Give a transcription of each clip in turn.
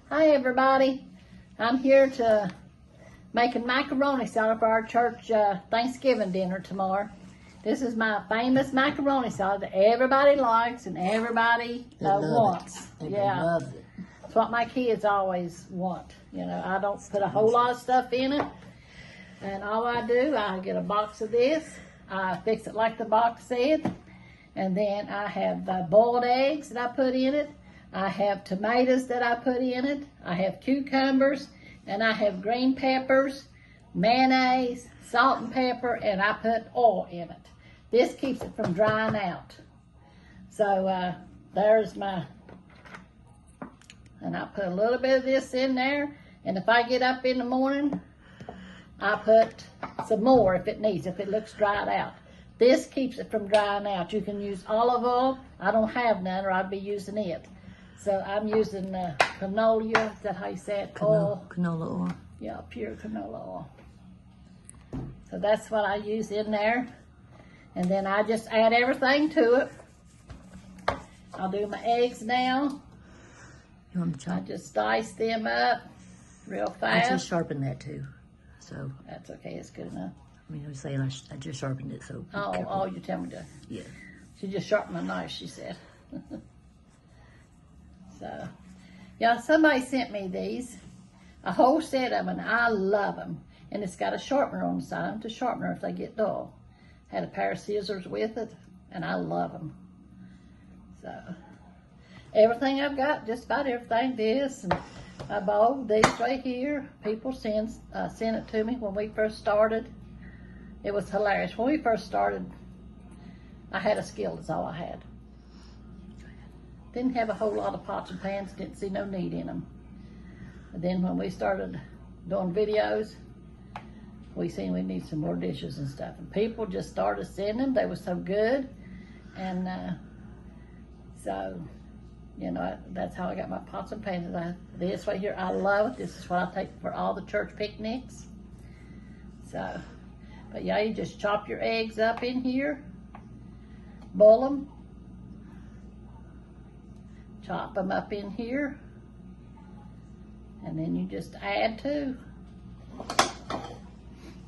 Hi everybody, I'm here to making macaroni salad for our church Thanksgiving dinner tomorrow. This is my famous macaroni salad that everybody likes and everybody wants. Yeah, love it. It's what my kids always want. You know, I don't put a whole lot of stuff in it, and all I do, I get a box of this, I fix it like the box said, and then I have boiled eggs that I put in it. I have tomatoes that I put in it. I have cucumbers, and I have green peppers, mayonnaise, salt and pepper, and I put oil in it. This keeps it from drying out. So there's my, and I put a little bit of this in there, and if I get up in the morning, I put some more if it needs, if it looks dried out. This keeps it from drying out. You can use olive oil. I don't have none, or I'd be using it. So I'm using canola, is that how you say it? Oil. Canola oil. Yeah, pure canola oil. So that's what I use in there. And then I just add everything to it. I'll do my eggs now. You want to I chop? just dice them up real I fast. just sharpened that too. So, That's okay, it's good enough. I mean, I was saying I just sharpened it, so be Oh, careful. you tell me to. Yeah. She just sharpened my knife, she said. So, yeah, somebody sent me these, a whole set of them, and I love them. And it's got a sharpener on the side to sharpen them if they get dull. Had a pair of scissors with it, and I love them. So, everything I've got, just about everything, this, and I bought these right here. People sent it to me when we first started. It was hilarious. When we first started, I had a skillet, that's all I had. Didn't have a whole lot of pots and pans, didn't see no need in them. And then when we started doing videos, we seen we need some more dishes and stuff. And people just started sending them. They were so good. And so, you know, that's how I got my pots and pans. This right here, I love it. This is what I take for all the church picnics. So, but yeah, you just chop your eggs up in here, boil them, chop them up in here, and then you just add to.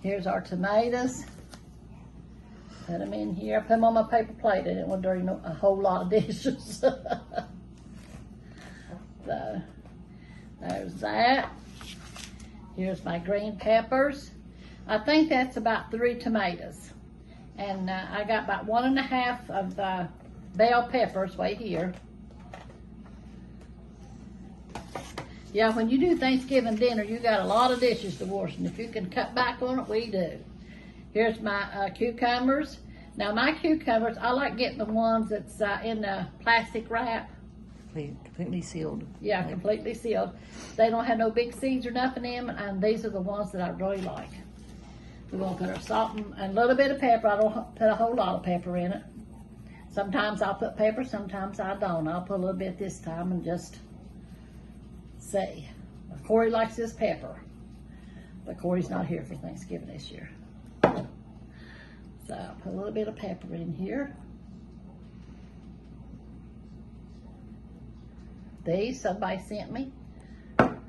Here's our tomatoes. Put them in here. I put them on my paper plate. I didn't want to dirty a whole lot of dishes. So, there's that. Here's my green peppers. I think that's about 3 tomatoes. And I got about 1.5 of the bell peppers right here. Yeah, when you do Thanksgiving dinner, you got a lot of dishes to wash, and if you can cut back on it, we do. Here's my cucumbers. Now my cucumbers, I like getting the ones that's in the plastic wrap. Completely sealed. Yeah, completely sealed. They don't have no big seeds or nothing in them, and these are the ones that I really like. We're gonna put our salt and a little bit of pepper. I don't put a whole lot of pepper in it. Sometimes I'll put pepper, sometimes I don't. I'll put a little bit this time and just see. Corey likes this pepper, but Corey's not here for Thanksgiving this year. So I'll put a little bit of pepper in here. These somebody sent me.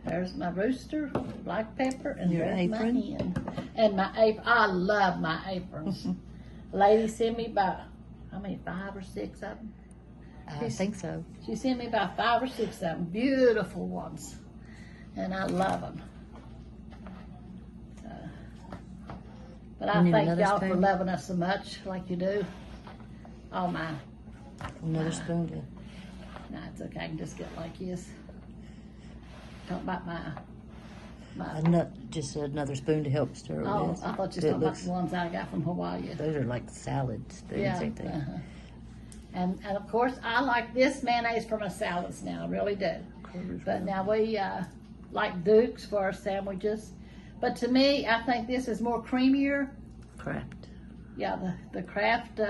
There's my rooster, black pepper, and your there's apron. my hen. And my apron. I love my aprons. Lady sent me about, how many, 5 or 6 of them? I think so. She sent me about 5 or 6 of them, beautiful ones, and I love them. But I thank y'all for loving us so much, like you do. Oh my. Another spoon to. No, it's okay. I can just get like this. Talk about my. Just another spoon to help stir Oh, with. I thought you were talking about the ones I got from Hawaii. Those are like salad spoons, Yeah. ain't they? And of course, I like this mayonnaise for my salads now. I really do. But now we like Duke's for our sandwiches. But to me, I think this is more creamier. Kraft. Yeah, the Kraft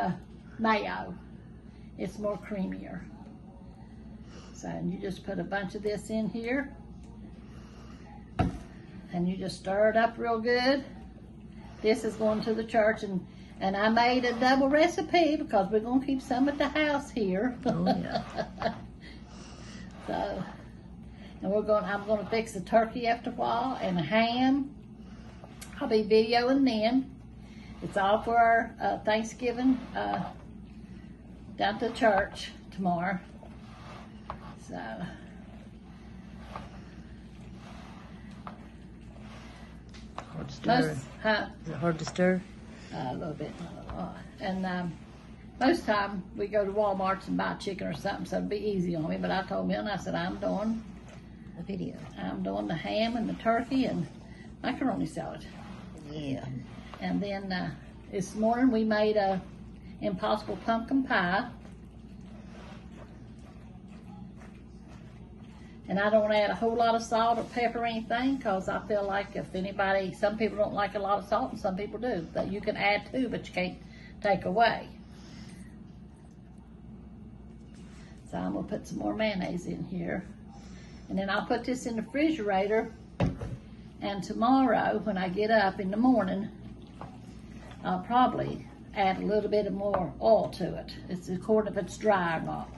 mayo. It's more creamier. So, and you just put a bunch of this in here. And you just stir it up real good. This is going to the church, and I made a double recipe because we're going to keep some at the house here. Oh, yeah. So, And I'm gonna fix the turkey after a while and a ham. I'll be videoing then. It's all for our Thanksgiving down to church tomorrow. So. Hard to stir. Is it hard to stir? A little bit. And most time we go to Walmart and buy chicken or something, so it'd be easy on me. But I told Milton, I said, I'm doing A video. I'm doing the ham and the turkey and macaroni salad. Yeah. And then this morning we made a impossible pumpkin pie. And I don't add a whole lot of salt or pepper or anything, because I feel like some people don't like a lot of salt and some people do. But you can add too, but you can't take away. So I'm gonna put some more mayonnaise in here. And then I'll put this in the refrigerator. And tomorrow, when I get up in the morning, I'll probably add a little bit of more oil to it. It's according if it's dry or not.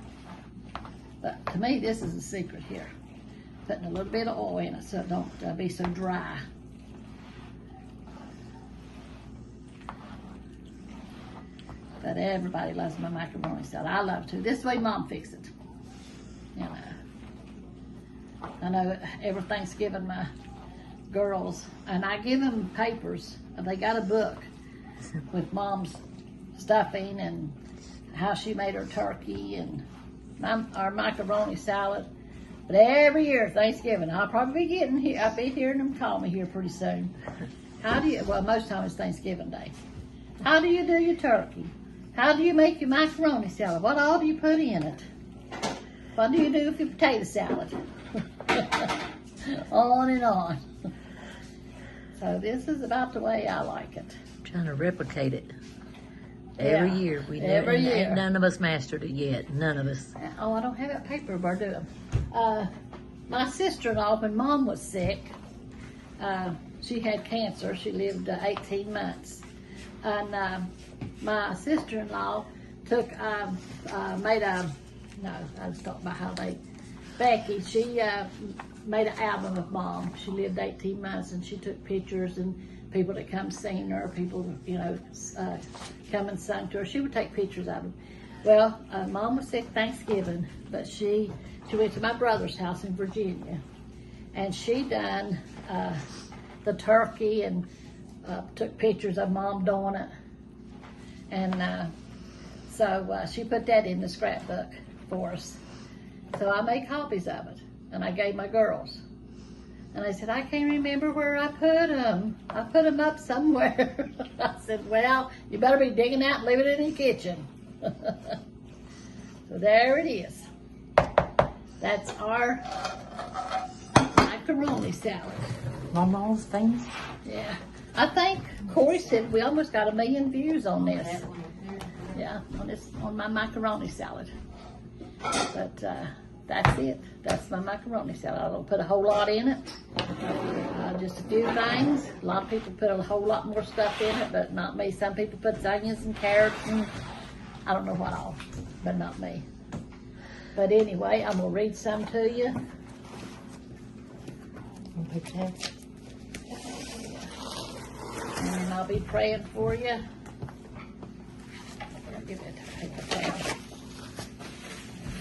But to me, this is the secret here. Putting a little bit of oil in it so it don't be so dry. But everybody loves my macaroni salad. I love to. This way Mom fixes it. You know. I know every Thanksgiving my girls, and I give them papers. They got a book with Mom's stuffing and how she made her turkey and our macaroni salad. But every year Thanksgiving, I'll probably be getting here. I'll be hearing them call me here pretty soon. Well, most times it's Thanksgiving Day. How do you do your turkey? How do you make your macaroni salad? What all do you put in it? What do you do with your potato salad? On and on. So this is about the way I like it. Trying to replicate it. Every year. Every year. Ain't none of us mastered it yet. None of us. Oh, I don't have that paper, but I do. My sister-in-law, when Mom was sick, she had cancer. She lived 18 months. And my sister-in-law I was talking about how Becky, she made an album of Mom. She lived 18 months and she took pictures, and people that come sing her, people, come and sing to her. She would take pictures of them. Well, Mom was sick Thanksgiving, but she went to my brother's house in Virginia, and she done the turkey and took pictures of Mom doing it. And so she put that in the scrapbook for us. So I made copies of it, and I gave my girls. And I said, I can't remember where I put them. I put them up somewhere. I said, well, you better be digging out and leaving it in the kitchen. So there it is. That's our macaroni salad. Mamaws things? Yeah. I think Corey said we almost got 1 million views on this. Yeah, on my macaroni salad. But that's it. That's my macaroni salad. I don't put a whole lot in it. Just a few things. A lot of people put a whole lot more stuff in it, but not me. Some people put onions and carrots and I don't know what all, but not me. But anyway, I'm going to read some to you. Okay. And I'll be praying for you. I'll give it a paper towel.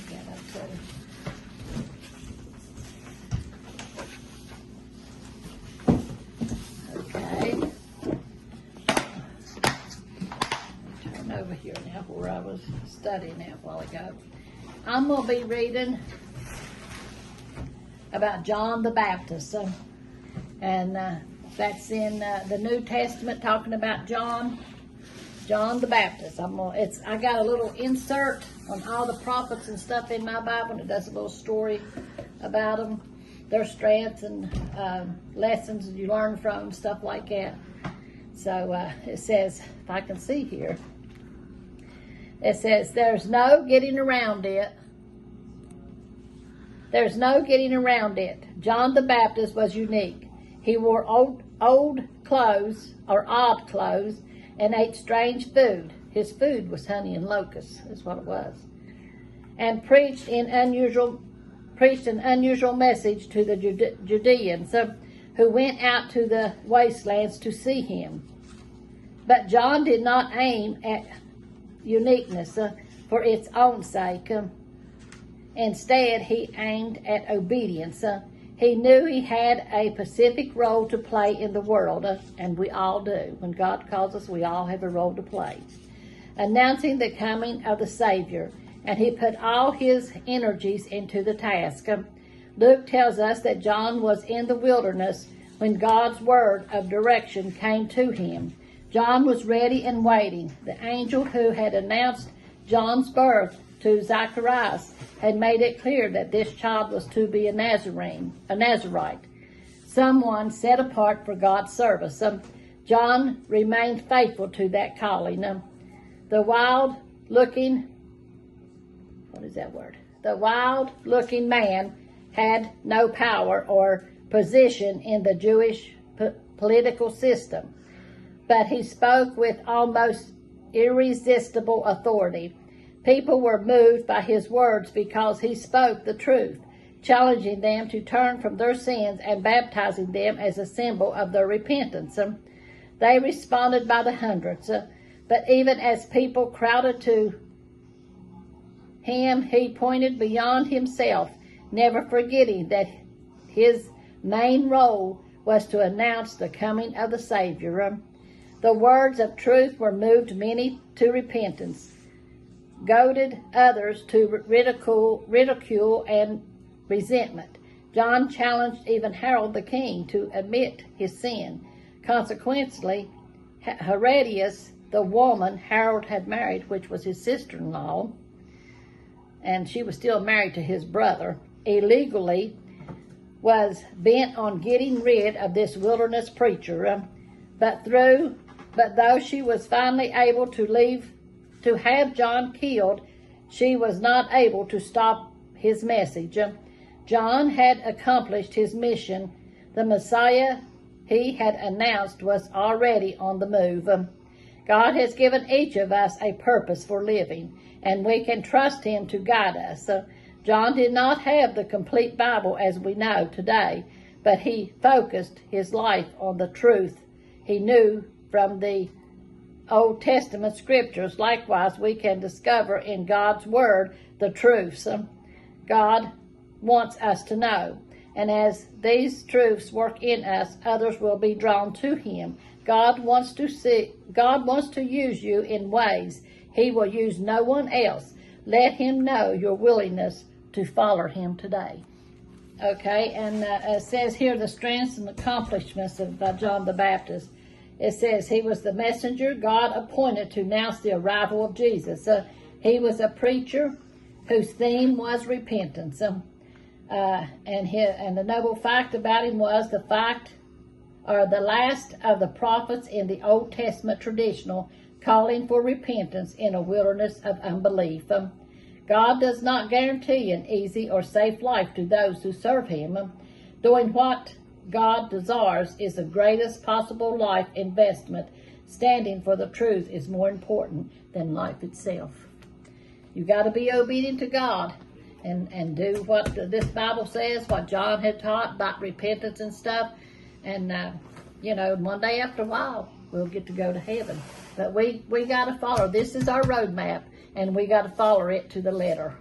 Yeah, that's it. Okay. Turn over here now where I was studying that a while ago. I'm going to be reading about John the Baptist. And that's in the New Testament, talking about John the Baptist. I got a little insert on all the prophets and stuff in my Bible, and it does a little story about them, their strengths and lessons you learn from them, stuff like that. So it says, if I can see here, it says, there's no getting around it. There's no getting around it. John the Baptist was unique. He wore old clothes, or odd clothes, and ate strange food. His food was honey and locusts, is what it was. And preached in unusual preached an unusual message to the Judeans who went out to the wastelands to see him. But John did not aim at uniqueness for its own sake. Instead, he aimed at obedience. He knew he had a specific role to play in the world, and we all do. When God calls us, we all have a role to play. Announcing the coming of the Savior, and he put all his energies into the task. Luke tells us that John was in the wilderness when God's word of direction came to him. John was ready and waiting. The angel who had announced John's birth to Zacharias had made it clear that this child was to be a Nazarite, someone set apart for God's service. John remained faithful to that calling. The wild-looking man had no power or position in the Jewish political system, but he spoke with almost irresistible authority. People were moved by his words because he spoke the truth, challenging them to turn from their sins and baptizing them as a symbol of their repentance. They responded by the hundreds, but even as people crowded to him, he pointed beyond himself, never forgetting that his main role was to announce the coming of the Savior. The words of truth were moved many to repentance, goaded others to ridicule and resentment. John challenged even Herod the king to admit his sin. Consequently, Herodias, the woman Herod had married, which was his sister-in-law, and she was still married to his brother, illegally, was bent on getting rid of this wilderness preacher. But though she was finally able to have John killed, she was not able to stop his message. John had accomplished his mission. The Messiah he had announced was already on the move. God has given each of us a purpose for living, and we can trust him to guide us. John did not have the complete Bible as we know today, but he focused his life on the truth he knew from the Old Testament scriptures. Likewise, we can discover in God's word the truths God wants us to know. And as these truths work in us, others will be drawn to him. God wants to use you in ways he will use no one else. Let him know your willingness to follow him today. Okay, and it says here the strengths and accomplishments of John the Baptist. It says he was the messenger God appointed to announce the arrival of Jesus. He was a preacher whose theme was repentance. And the noble fact about him was the last of the prophets in the Old Testament traditional, calling for repentance in a wilderness of unbelief. God does not guarantee an easy or safe life to those who serve him. Doing what God desires is the greatest possible life investment. Standing for the truth is more important than life itself. You got to be obedient to God and do what this Bible says, what John had taught about repentance and stuff. And, one day after a while, we'll get to go to heaven. But we got to follow. This is our roadmap, and we got to follow it to the letter,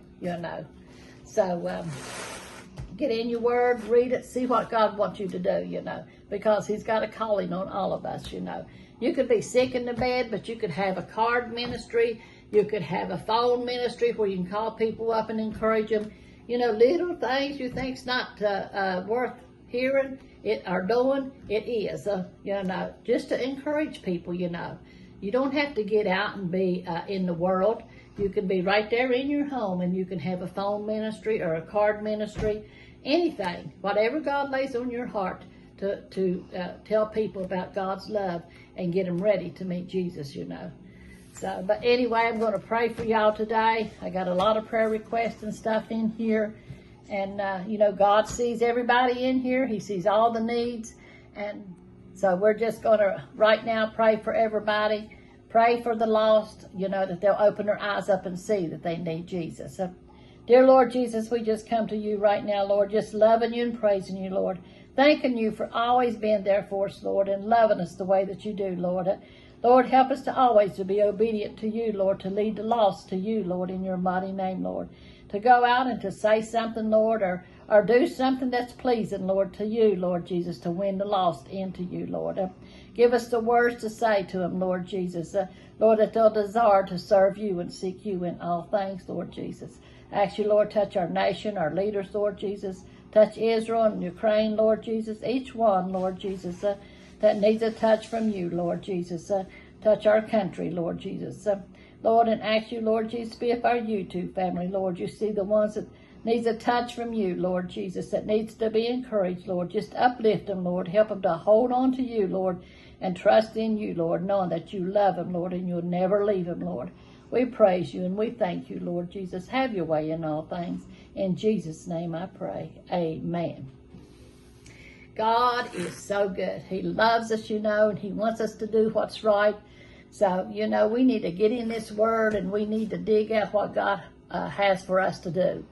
So get in your word, read it, see what God wants you to do, because he's got a calling on all of us, You could be sick in the bed, but you could have a card ministry. You could have a phone ministry where you can call people up and encourage them. Little things you think's not worth hearing or doing, it is, just to encourage people, You don't have to get out and be in the world. You can be right there in your home, and you can have a phone ministry or a card ministry, anything, whatever God lays on your heart to tell people about God's love and get them ready to meet Jesus, So, but anyway, I'm going to pray for y'all today. I got a lot of prayer requests and stuff in here. And, God sees everybody in here. He sees all the needs. And so we're just going to, right now, pray for everybody. Pray for the lost, that they'll open their eyes up and see that they need Jesus. Dear Lord Jesus, we just come to you right now, Lord, just loving you and praising you, Lord. Thanking you for always being there for us, Lord, and loving us the way that you do, Lord. Lord, help us to always to be obedient to you, Lord, to lead the lost to you, Lord, in your mighty name, Lord. To go out and to say something, Lord, or do something that's pleasing, Lord, to you, Lord Jesus, to win the lost into you, Lord. Give us the words to say to them, Lord Jesus. Lord, that they'll desire to serve you and seek you in all things, Lord Jesus. I ask you, Lord, touch our nation, our leaders, Lord Jesus. Touch Israel and Ukraine, Lord Jesus. Each one, Lord Jesus, that needs a touch from you, Lord Jesus. Touch our country, Lord Jesus. Lord, and ask you, Lord Jesus, be with our YouTube family, Lord. You see the ones that needs a touch from you, Lord Jesus, that needs to be encouraged, Lord. Just uplift them, Lord. Help them to hold on to you, Lord, and trust in you, Lord, knowing that you love them, Lord, and you'll never leave them, Lord. We praise you and we thank you, Lord Jesus. Have your way in all things. In Jesus' name I pray. Amen. God is so good. He loves us, and he wants us to do what's right. So, we need to get in this word and we need to dig out what God has for us to do.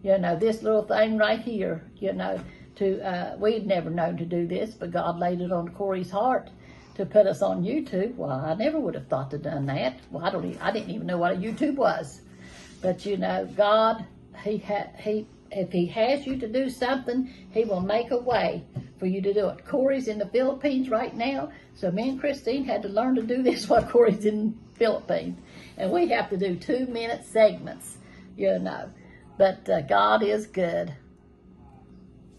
This little thing right here, we'd never known to do this, but God laid it on Corey's heart to put us on YouTube. Well, I never would have thought to done that. Well, I didn't even know what a YouTube was. But God, if he has you to do something, he will make a way for you to do it. Corey's in the Philippines right now, so me and Christine had to learn to do this while Corey's in the Philippines. And we have to do 2-minute segments, But God is good.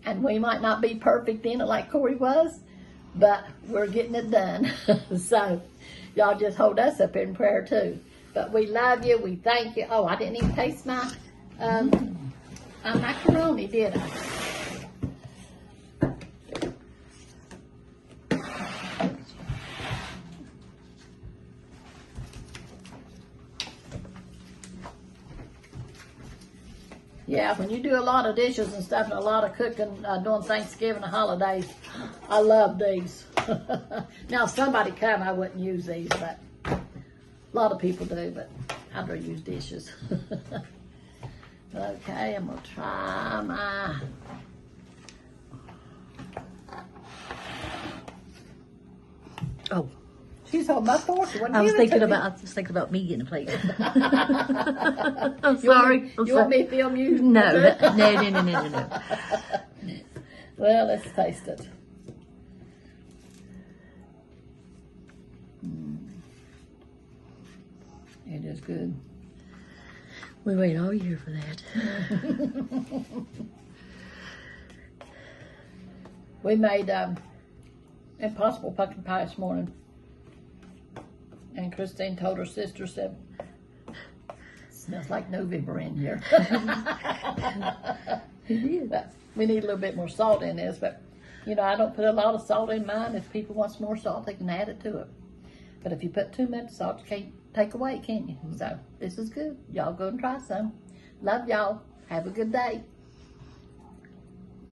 And we might not be perfect in it like Corey was, but we're getting it done. So y'all just hold us up in prayer too. But we love you. We thank you. Oh, I didn't even taste my macaroni, did I? Yeah, when you do a lot of dishes and stuff and a lot of cooking during Thanksgiving and holidays, I love these. Now, if somebody come, I wouldn't use these, but a lot of people do, but I'd rather use dishes. Okay, I'm going to try my... Oh. She's holding my fork. I was thinking about me getting a plate. I'm sorry. You want me to film you? No. Well, let's taste it. It is good. We wait all year for that. We made impossible pumpkin pie this morning. And Christine told her sister, said, smells like November in here. But we need a little bit more salt in this, but I don't put a lot of salt in mine. If people want some more salt, they can add it to it. But if you put too much salt, you can't take away, can you? So this is good. Y'all go and try some. Love y'all. Have a good day.